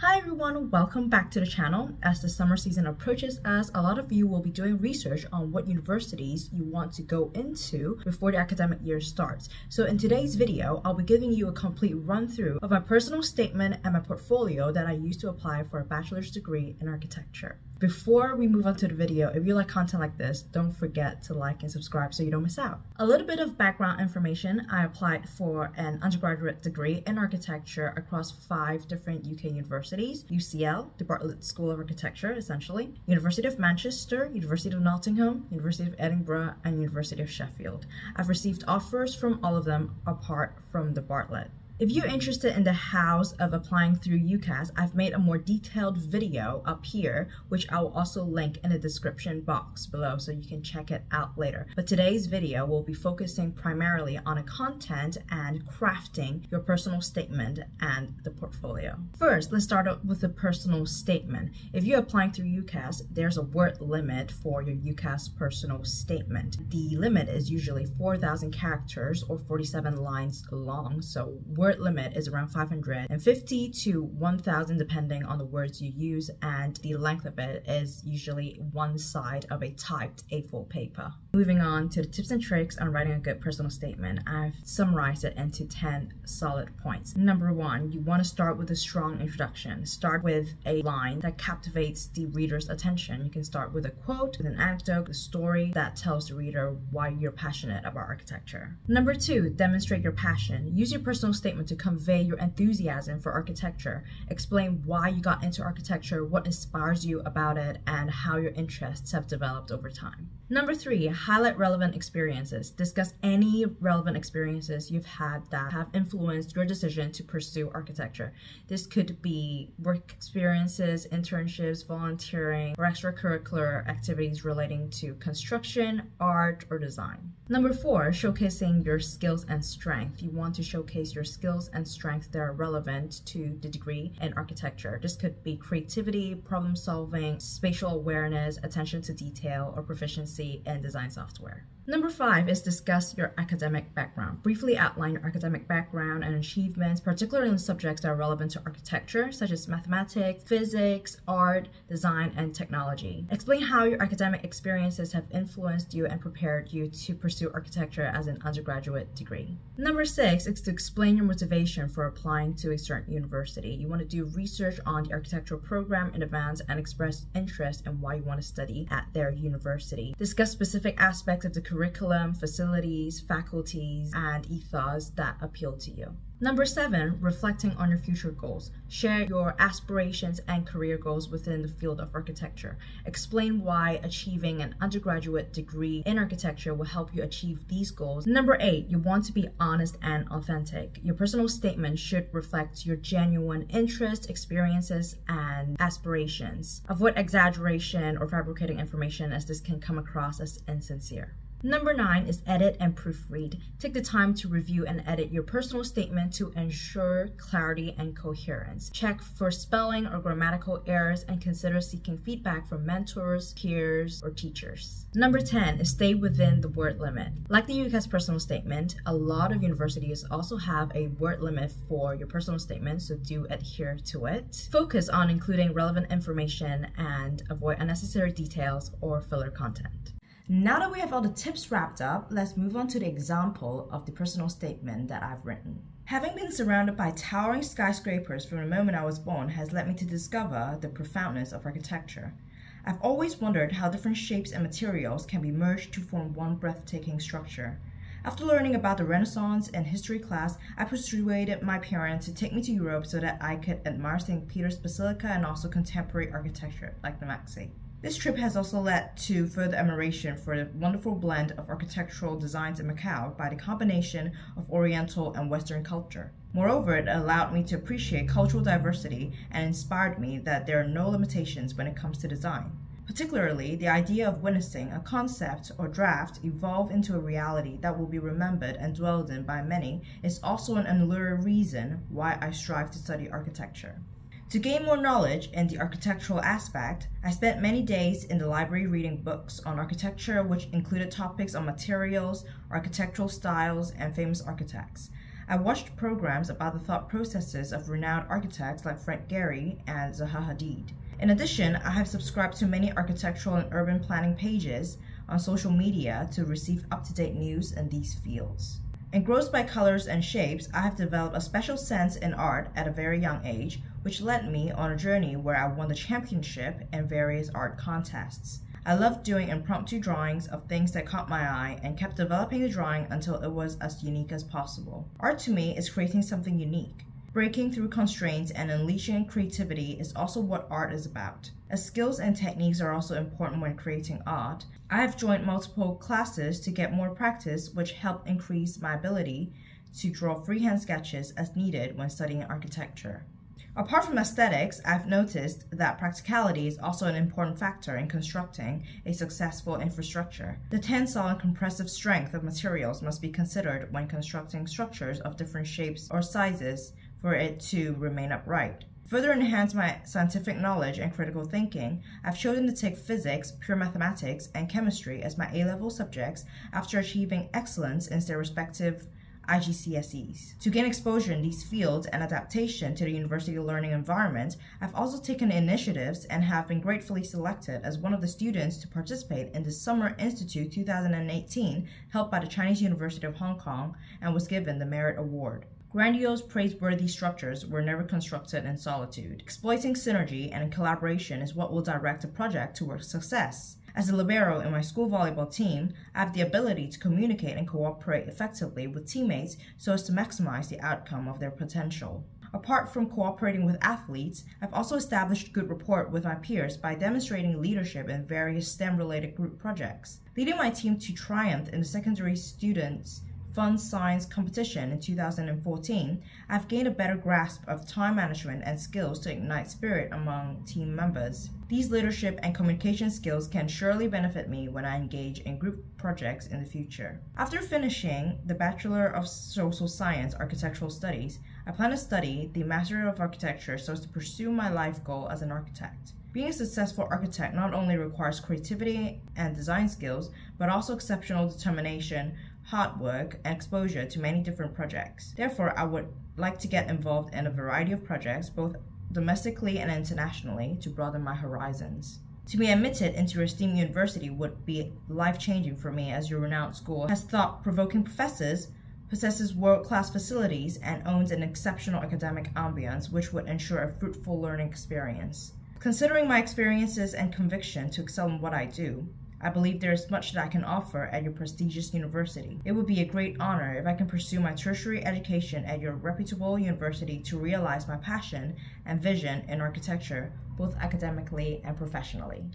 Hi everyone, welcome back to the channel. As the summer season approaches us, a lot of you will be doing research on what universities you want to go into before the academic year starts. So in today's video, I'll be giving you a complete run through of my personal statement and my portfolio that I used to apply for a bachelor's degree in architecture. Before we move on to the video, if you like content like this, don't forget to like and subscribe so you don't miss out. A little bit of background information. I applied for an undergraduate degree in architecture across 5 different UK universities: UCL, the Bartlett School of Architecture, essentially, University of Manchester, University of Nottingham, University of Edinburgh, and University of Sheffield. I've received offers from all of them apart from the Bartlett. If you're interested in the hows of applying through UCAS, I've made a more detailed video up here, which I will also link in the description box below so you can check it out later. But today's video will be focusing primarily on the content and crafting your personal statement and the portfolio. First, let's start out with the personal statement. If you're applying through UCAS, there's a word limit for your UCAS personal statement. The limit is usually 4,000 characters or 47 lines long, so word limit is around 550 to 1,000 depending on the words you use, and the length of it is usually one side of a typed A4 paper. Moving on to the tips and tricks on writing a good personal statement, I've summarized it into 10 solid points. Number 1, you want to start with a strong introduction. Start with a line that captivates the reader's attention. You can start with a quote, with an anecdote, a story that tells the reader why you're passionate about architecture. Number 2, demonstrate your passion. Use your personal statement to convey your enthusiasm for architecture. Explain why you got into architecture, what inspires you about it, and how your interests have developed over time. Number 3, highlight relevant experiences. Discuss any relevant experiences you've had that have influenced your decision to pursue architecture. This could be work experiences, internships, volunteering, or extracurricular activities relating to construction, art, or design. Number 4, showcasing your skills and strength. You want to showcase your skills and strengths that are relevant to the degree in architecture. This could be creativity, problem solving, spatial awareness, attention to detail, or proficiency in design software. Number 5 is discuss your academic background. Briefly outline your academic background and achievements, particularly in subjects that are relevant to architecture, such as mathematics, physics, art, design, and technology. Explain how your academic experiences have influenced you and prepared you to pursue architecture as an undergraduate degree. Number 6 is to explain your motivation for applying to a certain university. You want to do research on the architectural program in advance and express interest in why you want to study at their university. Discuss specific aspects of the curriculum, facilities, faculties, and ethos that appeal to you. Number 7, reflecting on your future goals. Share your aspirations and career goals within the field of architecture. Explain why achieving an undergraduate degree in architecture will help you achieve these goals. Number 8, you want to be honest and authentic. Your personal statement should reflect your genuine interests, experiences, and aspirations. Avoid exaggeration or fabricating information, as this can come across as insincere. Number 9 is edit and proofread. Take the time to review and edit your personal statement to ensure clarity and coherence. Check for spelling or grammatical errors and consider seeking feedback from mentors, peers, or teachers. Number 10 is stay within the word limit. Like the UCAS personal statement, a lot of universities also have a word limit for your personal statement, so do adhere to it. Focus on including relevant information and avoid unnecessary details or filler content. Now that we have all the tips wrapped up, let's move on to the example of the personal statement that I've written. Having been surrounded by towering skyscrapers from the moment I was born has led me to discover the profoundness of architecture. I've always wondered how different shapes and materials can be merged to form one breathtaking structure. After learning about the Renaissance in history class, I persuaded my parents to take me to Europe so that I could admire St. Peter's Basilica and also contemporary architecture like the Maxi. This trip has also led to further admiration for the wonderful blend of architectural designs in Macau by the combination of Oriental and Western culture. Moreover, it allowed me to appreciate cultural diversity and inspired me that there are no limitations when it comes to design. Particularly, the idea of witnessing a concept or draft evolve into a reality that will be remembered and dwelled in by many is also an alluring reason why I strive to study architecture. To gain more knowledge in the architectural aspect, I spent many days in the library reading books on architecture, which included topics on materials, architectural styles, and famous architects. I watched programs about the thought processes of renowned architects like Frank Gehry and Zaha Hadid. In addition, I have subscribed to many architectural and urban planning pages on social media to receive up-to-date news in these fields. Engrossed by colors and shapes, I have developed a special sense in art at a very young age, which led me on a journey where I won the championship in various art contests. I loved doing impromptu drawings of things that caught my eye and kept developing the drawing until it was as unique as possible. Art to me is creating something unique. Breaking through constraints and unleashing creativity is also what art is about. As skills and techniques are also important when creating art, I have joined multiple classes to get more practice, which help increase my ability to draw freehand sketches as needed when studying architecture. Apart from aesthetics, I've noticed that practicality is also an important factor in constructing a successful infrastructure. The tensile and compressive strength of materials must be considered when constructing structures of different shapes or sizes for it to remain upright. Further enhance my scientific knowledge and critical thinking, I've chosen to take physics, pure mathematics, and chemistry as my A-level subjects after achieving excellence in their respective IGCSEs. To gain exposure in these fields and adaptation to the university learning environment, I've also taken initiatives and have been gratefully selected as one of the students to participate in the Summer Institute 2018 held by the Chinese University of Hong Kong and was given the Merit Award. Grandiose, praiseworthy structures were never constructed in solitude. Exploiting synergy and collaboration is what will direct a project towards success. As a libero in my school volleyball team, I have the ability to communicate and cooperate effectively with teammates so as to maximize the outcome of their potential. Apart from cooperating with athletes, I've also established good rapport with my peers by demonstrating leadership in various STEM-related group projects. Leading my team to triumph in the secondary students' fun science competition in 2014, I've gained a better grasp of time management and skills to ignite spirit among team members. These leadership and communication skills can surely benefit me when I engage in group projects in the future. After finishing the Bachelor of Social Science Architectural Studies, I plan to study the Master of Architecture so as to pursue my life goal as an architect. Being a successful architect not only requires creativity and design skills, but also exceptional determination, hard work, and exposure to many different projects. Therefore, I would like to get involved in a variety of projects, both domestically and internationally, to broaden my horizons. To be admitted into your esteemed university would be life-changing for me, as your renowned school has thought-provoking professors, possesses world-class facilities, and owns an exceptional academic ambience, which would ensure a fruitful learning experience. Considering my experiences and conviction to excel in what I do, I believe there is much that I can offer at your prestigious university. It would be a great honor if I can pursue my tertiary education at your reputable university to realize my passion and vision in architecture, both academically and professionally.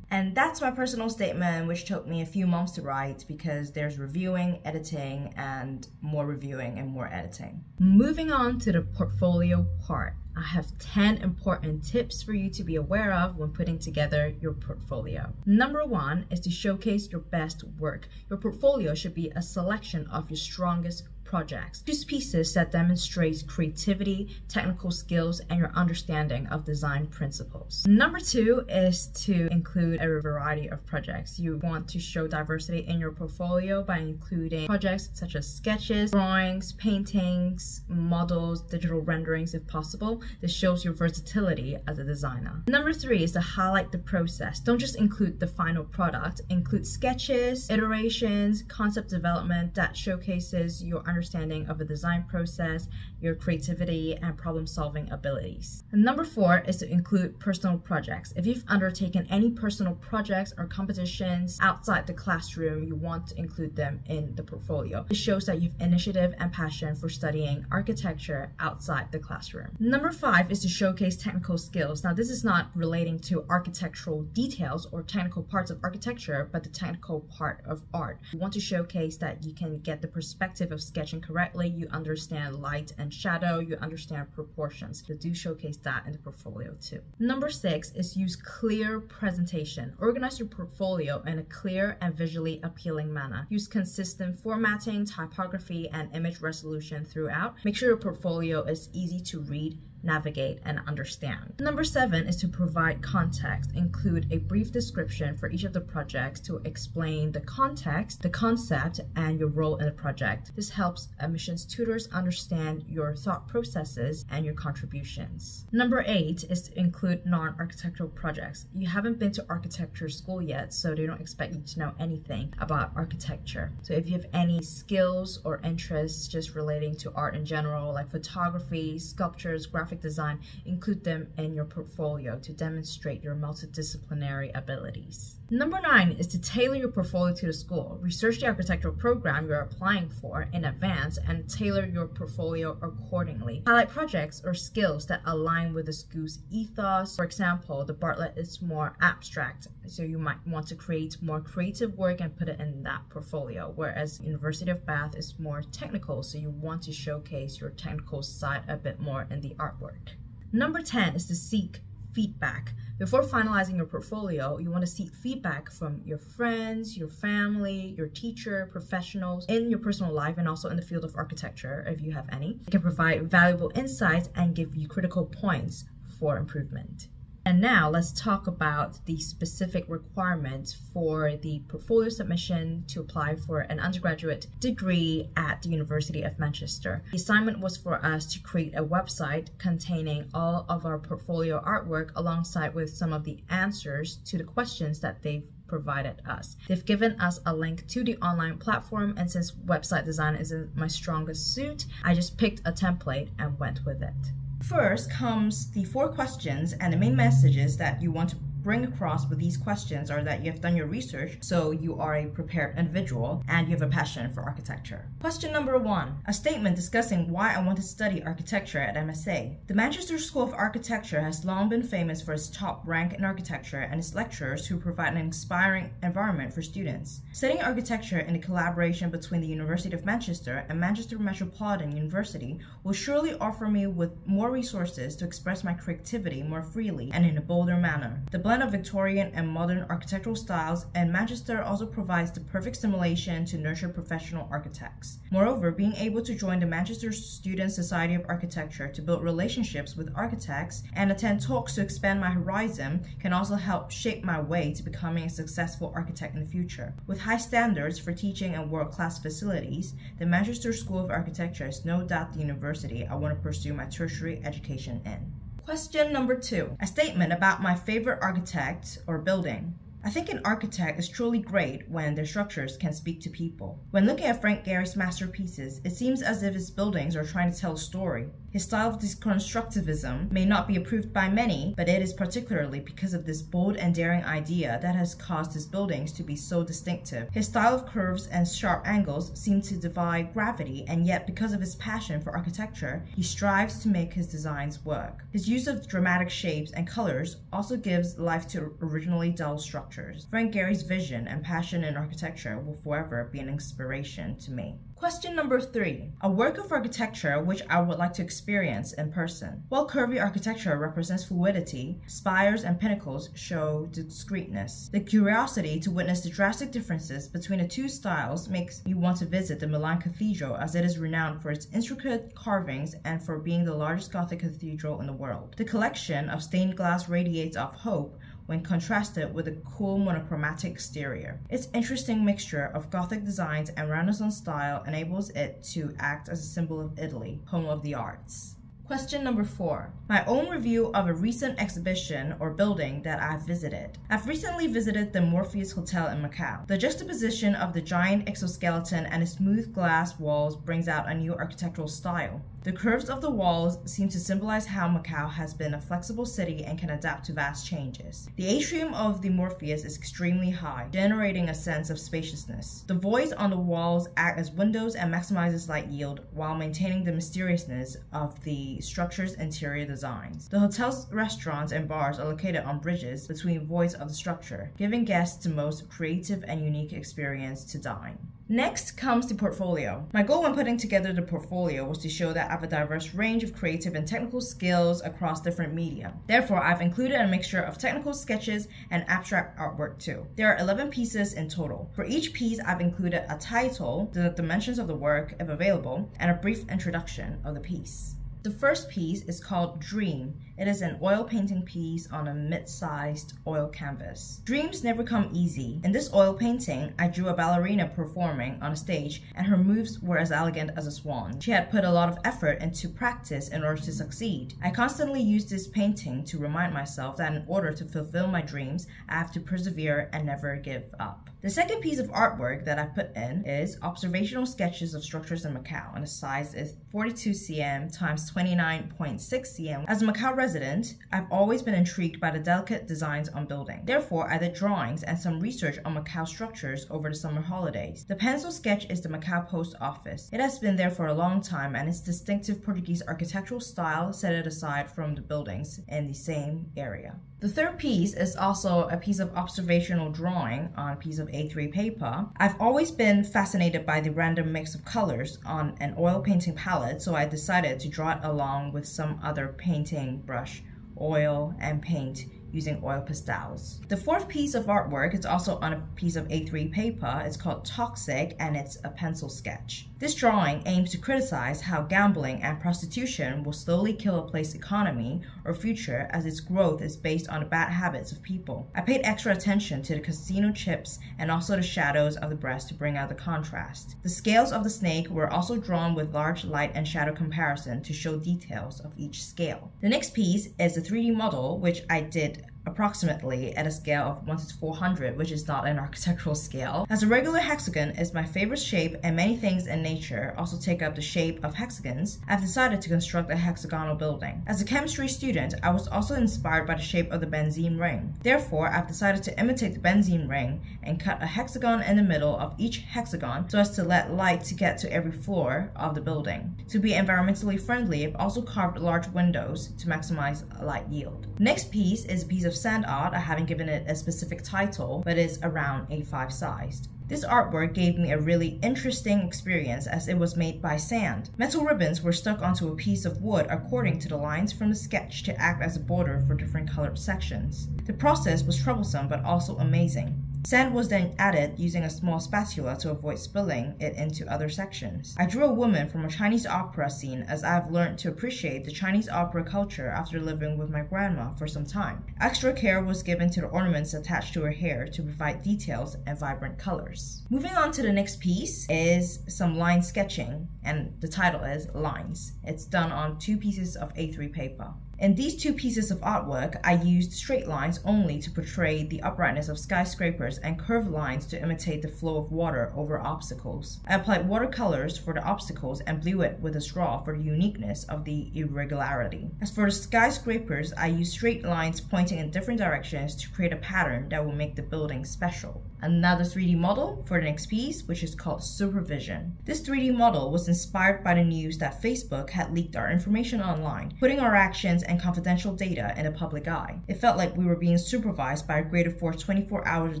And that's my personal statement, which took me a few months to write because there's reviewing, editing, and more reviewing and more editing. Moving on to the portfolio part. I have 10 important tips for you to be aware of when putting together your portfolio. Number 1 is to showcase your best work. Your portfolio should be a selection of your strongest projects. Choose pieces that demonstrate creativity, technical skills, and your understanding of design principles. Number 2 is to include a variety of projects. You want to show diversity in your portfolio by including projects such as sketches, drawings, paintings, models, digital renderings if possible. This shows your versatility as a designer. Number 3 is to highlight the process. Don't just include the final product. Include sketches, iterations, concept development that showcases your understanding of a design process, your creativity, and problem-solving abilities. And number 4 is to include personal projects. If you've undertaken any personal projects or competitions outside the classroom, you want to include them in the portfolio. This shows that you have initiative and passion for studying architecture outside the classroom. Number 5 is to showcase technical skills. Now, this is not relating to architectural details or technical parts of architecture, but the technical part of art. You want to showcase that you can get the perspective of sketching correctly, you understand light and shadow, you understand proportions. So do showcase that in the portfolio too. Number 6 is use clear presentation. Organize your portfolio in a clear and visually appealing manner. Use consistent formatting, typography, and image resolution throughout. Make sure your portfolio is easy to read, navigate, and understand. Number 7 is to provide context. Include a brief description for each of the projects to explain the context, the concept, and your role in the project. This helps admissions tutors understand your thought processes and your contributions. Number 8 is to include non-architectural projects. You haven't been to architecture school yet, so they don't expect you to know anything about architecture. So if you have any skills or interests just relating to art in general, like photography, sculptures, graphic design, include them in your portfolio to demonstrate your multidisciplinary abilities. Number 9 is to tailor your portfolio to the school. Research the architectural program you're applying for in advance and tailor your portfolio accordingly. Highlight projects or skills that align with the school's ethos. For example, the Bartlett is more abstract, so you might want to create more creative work and put it in that portfolio, whereas University of Bath is more technical, so you want to showcase your technical side a bit more in the artwork. Number 10 is to seek feedback. Before finalizing your portfolio, you want to seek feedback from your friends, your family, your teacher, professionals in your personal life, and also in the field of architecture if you have any. It can provide valuable insights and give you critical points for improvement. And now let's talk about the specific requirements for the portfolio submission to apply for an undergraduate degree at the University of Manchester. The assignment was for us to create a website containing all of our portfolio artwork alongside with some of the answers to the questions that they've provided us. They've given us a link to the online platform, and since website design isn't my strongest suit, I just picked a template and went with it. First comes the 4 questions, and the main messages that you want to bring across with these questions are that you have done your research, so you are a prepared individual and you have a passion for architecture. Question number 1, a statement discussing why I want to study architecture at MSA. The Manchester School of Architecture has long been famous for its top rank in architecture and its lecturers who provide an inspiring environment for students. Studying architecture in the collaboration between the University of Manchester and Manchester Metropolitan University will surely offer me with more resources to express my creativity more freely and in a bolder manner. The blend of Victorian and modern architectural styles, and Manchester also provides the perfect stimulation to nurture professional architects. Moreover, being able to join the Manchester Student Society of Architecture to build relationships with architects and attend talks to expand my horizon can also help shape my way to becoming a successful architect in the future. With high standards for teaching and world-class facilities, the Manchester School of Architecture is no doubt the university I want to pursue my tertiary education in. Question number 2, a statement about my favorite architect or building. I think an architect is truly great when their structures can speak to people. When looking at Frank Gehry's masterpieces, it seems as if his buildings are trying to tell a story. His style of deconstructivism may not be approved by many, but it is particularly because of this bold and daring idea that has caused his buildings to be so distinctive. His style of curves and sharp angles seem to defy gravity, and yet because of his passion for architecture, he strives to make his designs work. His use of dramatic shapes and colors also gives life to originally dull structures. Frank Gehry's vision and passion in architecture will forever be an inspiration to me. Question number 3, a work of architecture which I would like to experience in person. While curvy architecture represents fluidity, spires and pinnacles show discreteness. The curiosity to witness the drastic differences between the two styles makes me want to visit the Milan Cathedral, as it is renowned for its intricate carvings and for being the largest Gothic cathedral in the world. The collection of stained glass radiates off hope when contrasted with a cool monochromatic exterior. Its interesting mixture of Gothic designs and Renaissance style enables it to act as a symbol of Italy, home of the arts. Question number 4, my own review of a recent exhibition or building that I've visited. I've recently visited the Morpheus Hotel in Macau. The juxtaposition of the giant exoskeleton and the smooth glass walls brings out a new architectural style. The curves of the walls seem to symbolize how Macau has been a flexible city and can adapt to vast changes. The atrium of the Morpheus is extremely high, generating a sense of spaciousness. The voids on the walls act as windows and maximizes light yield while maintaining the mysteriousness of the structure's interior designs. The hotel's restaurants and bars are located on bridges between voids of the structure, giving guests the most creative and unique experience to dine. Next comes the portfolio. My goal when putting together the portfolio was to show that I have a diverse range of creative and technical skills across different media. Therefore, I've included a mixture of technical sketches and abstract artwork too. There are 11 pieces in total. For each piece, I've included a title, the dimensions of the work if available, and a brief introduction of the piece. The first piece is called Dream. It is an oil painting piece on a mid-sized oil canvas. Dreams never come easy. In this oil painting, I drew a ballerina performing on a stage, and her moves were as elegant as a swan. She had put a lot of effort into practice in order to succeed. I constantly used this painting to remind myself that in order to fulfill my dreams, I have to persevere and never give up. The second piece of artwork that I put in is observational sketches of structures in Macau, and the size is 42 cm times 29.6 cm. As a Macau resident, I've always been intrigued by the delicate designs on buildings. Therefore, I did drawings and some research on Macau structures over the summer holidays. The pencil sketch is the Macau Post Office. It has been there for a long time, and its distinctive Portuguese architectural style set it aside from the buildings in the same area. The third piece is also a piece of observational drawing on a piece of A3 paper. I've always been fascinated by the random mix of colors on an oil painting palette, so I decided to draw it along with some other painting brush, oil, and paint using oil pastels. The fourth piece of artwork is also on a piece of A3 paper. It's called Toxic, and it's a pencil sketch. This drawing aims to criticize how gambling and prostitution will slowly kill a place's economy or future, as its growth is based on the bad habits of people. I paid extra attention to the casino chips and also the shadows of the breast to bring out the contrast. The scales of the snake were also drawn with large light and shadow comparison to show details of each scale. The next piece is a 3D model, which I did approximately at a scale of 1:400, which is not an architectural scale. As a regular hexagon is my favorite shape, and many things in nature also take up the shape of hexagons, I've decided to construct a hexagonal building. As a chemistry student, I was also inspired by the shape of the benzene ring. Therefore, I've decided to imitate the benzene ring and cut a hexagon in the middle of each hexagon so as to let light to get to every floor of the building. To be environmentally friendly, I've also carved large windows to maximize light yield. The next piece is a piece of sand art. I haven't given it a specific title, but it's around A5 sized. This artwork gave me a really interesting experience as it was made by sand. Metal ribbons were stuck onto a piece of wood according to the lines from the sketch to act as a border for different colored sections. The process was troublesome but also amazing. Sand was then added using a small spatula to avoid spilling it into other sections. I drew a woman from a Chinese opera scene, as I have learned to appreciate the Chinese opera culture after living with my grandma for some time. Extra care was given to the ornaments attached to her hair to provide details and vibrant colors. Moving on to the next piece is some line sketching, and the title is Lines. It's done on 2 pieces of A3 paper. In these 2 pieces of artwork, I used straight lines only to portray the uprightness of skyscrapers and curved lines to imitate the flow of water over obstacles. I applied watercolors for the obstacles and blew it with a straw for the uniqueness of the irregularity. As for the skyscrapers, I used straight lines pointing in different directions to create a pattern that will make the building special. Another 3D model for the next piece, which is called Supervision. This 3D model was inspired by the news that Facebook had leaked our information online, putting our actions and confidential data in the public eye. It felt like we were being supervised by a greater force 24 hours a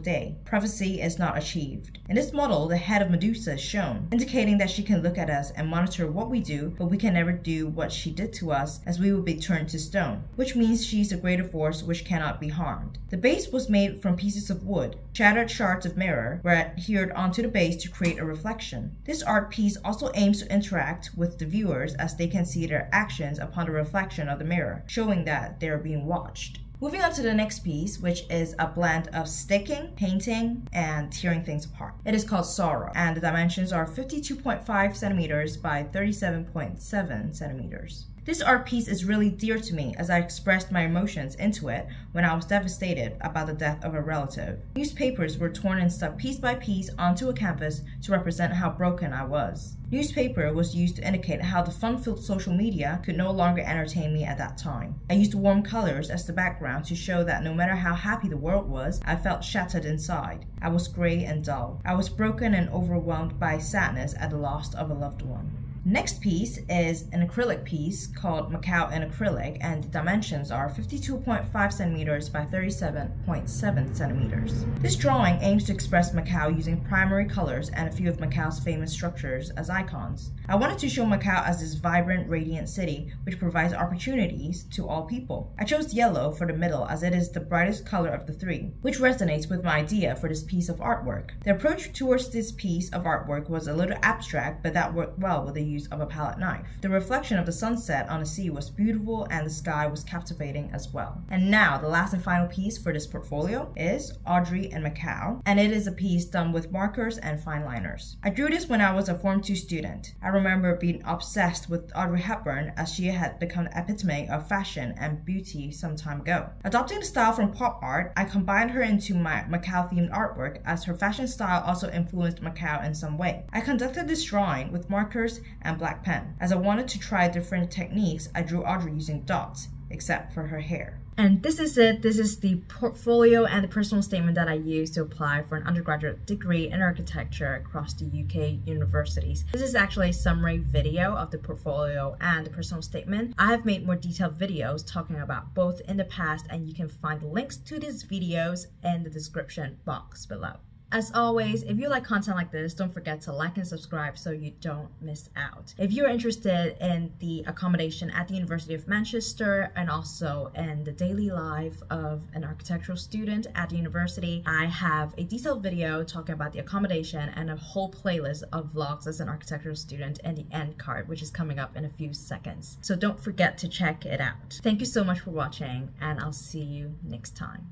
day. Privacy is not achieved. In this model, the head of Medusa is shown, indicating that she can look at us and monitor what we do, but we can never do what she did to us, as we will be turned to stone, which means she's a greater force which cannot be harmed. The base was made from pieces of wood. Shattered shards of mirror were adhered onto the base to create a reflection. This art piece also aims to interact with the viewers as they can see their actions upon the reflection of the mirror, showing that they are being watched. Moving on to the next piece, which is a blend of sticking, painting, and tearing things apart. It is called Sorrow, and the dimensions are 52.5 centimeters by 37.7 centimeters. This art piece is really dear to me as I expressed my emotions into it when I was devastated about the death of a relative. Newspapers were torn and stuck piece by piece onto a canvas to represent how broken I was. Newspaper was used to indicate how the fun-filled social media could no longer entertain me at that time. I used warm colors as the background to show that no matter how happy the world was, I felt shattered inside. I was gray and dull. I was broken and overwhelmed by sadness at the loss of a loved one. Next piece is an acrylic piece called Macau in acrylic, and the dimensions are 52.5 centimeters by 37.7 centimeters. This drawing aims to express Macau using primary colors and a few of Macau's famous structures as icons. I wanted to show Macau as this vibrant, radiant city which provides opportunities to all people. I chose yellow for the middle as it is the brightest color of the 3, which resonates with my idea for this piece of artwork. The approach towards this piece of artwork was a little abstract, but that worked well with the use of a palette knife. The reflection of the sunset on the sea was beautiful and the sky was captivating as well. And now, the last and final piece for this portfolio is Audrey in Macau, and it is a piece done with markers and fine liners. I drew this when I was a Form 2 student. I remember being obsessed with Audrey Hepburn as she had become the epitome of fashion and beauty some time ago. Adopting the style from pop art, I combined her into my Macau-themed artwork as her fashion style also influenced Macau in some way. I conducted this drawing with markers and black pen. As I wanted to try different techniques, I drew Audrey using dots, except for her hair. And this is it. This is the portfolio and the personal statement that I used to apply for an undergraduate degree in architecture across the UK universities. This is actually a summary video of the portfolio and the personal statement. I have made more detailed videos talking about both in the past, and you can find links to these videos in the description box below. As always, if you like content like this, don't forget to like and subscribe so you don't miss out. If you're interested in the accommodation at the University of Manchester and also in the daily life of an architectural student at the university, I have a detailed video talking about the accommodation and a whole playlist of vlogs as an architectural student in the end card, which is coming up in a few seconds. So don't forget to check it out. Thank you so much for watching, and I'll see you next time.